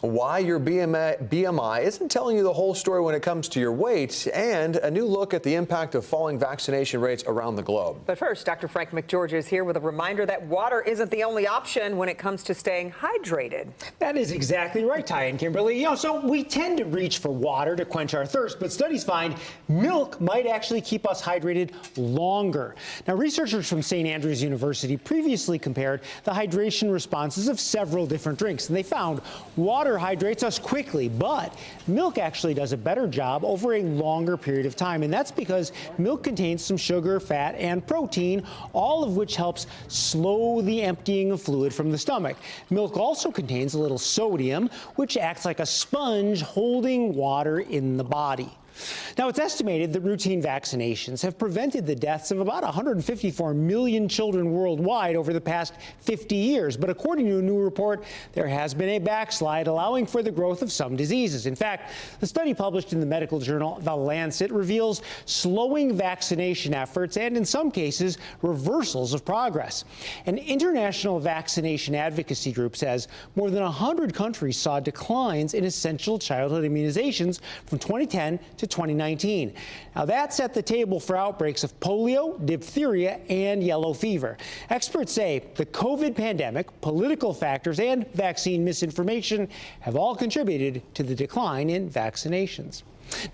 why your BMI isn't telling you the whole story when it comes to your weight, and a new look at the impact of falling vaccination rates around the globe. But first, Dr. Frank McGeorge is here with a reminder that water isn't the only option when it comes to staying hydrated. That is exactly right, Ty and Kimberly. So we tend to reach for water to quench our thirst, but studies find milk might actually keep us hydrated longer. Now, researchers from St. Andrews University previously compared the hydration responses of several different drinks, and they found water hydrates us quickly, but milk actually does a better job over a longer period of time, and that's because milk contains some sugar, fat, and protein, all of which helps slow the emptying of fluid from the stomach. Milk also contains a little sodium, which acts like a sponge holding water in the body. Now, it's estimated that routine vaccinations have prevented the deaths of about 154 million children worldwide over the past 50 years. But according to a new report, there has been a backslide, allowing for the growth of some diseases. In fact, the study published in the medical journal The Lancet reveals slowing vaccination efforts and, in some cases, reversals of progress. An international vaccination advocacy group says more than 100 countries saw declines in essential childhood immunizations from 2010 to 2019. Now, that set the table for outbreaks of polio, diphtheria, and yellow fever. Experts say the COVID pandemic, political factors, and vaccine misinformation have all contributed to the decline in vaccinations.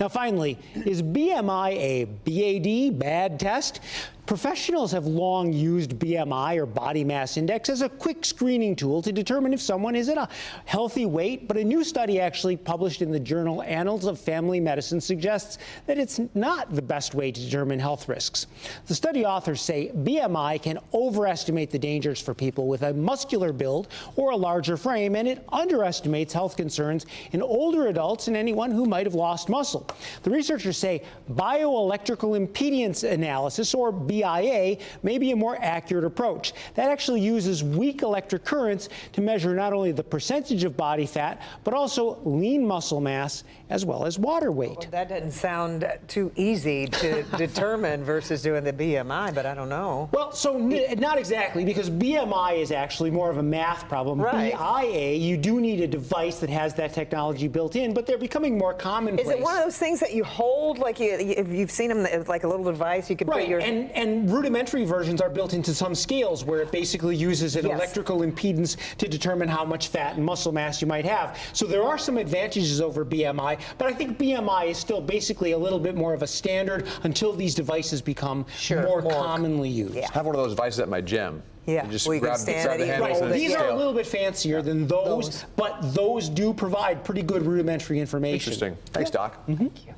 Now, finally, is BMI a bad test? Professionals have long used BMI, or body mass index, as a quick screening tool to determine if someone is at a healthy weight, but a new study actually published in the journal Annals of Family Medicine suggests that it's not the best way to determine health risks. The study authors say BMI can overestimate the dangers for people with a muscular build or a larger frame, and it underestimates health concerns in older adults and anyone who might have lost muscle. The researchers say bioelectrical impedance analysis, or BIA, may be a more accurate approach. That actually uses weak electric currents to measure not only the percentage of body fat, but also lean muscle mass as well as water weight. Well, that doesn't sound too easy to determine versus doing the BMI, but I don't know. Well, so not exactly, because BMI is actually more of a math problem. Right. BIA, you do need a device that has that technology built in, but they're becoming more commonplace. Is it one of those things that you hold, like if you've seen them, like a little device you could put your... And rudimentary versions are built into some scales where it basically uses an electrical impedance to determine how much fat and muscle mass you might have. So there are some advantages over BMI, but I think BMI is still basically a little bit more of a standard until these devices become more commonly used. I have one of those devices at my gym. Yeah, you just well, you grab can stand the handles and These are a little bit fancier than those, but those do provide pretty good rudimentary information. Interesting. Thanks, Doc. Thank you.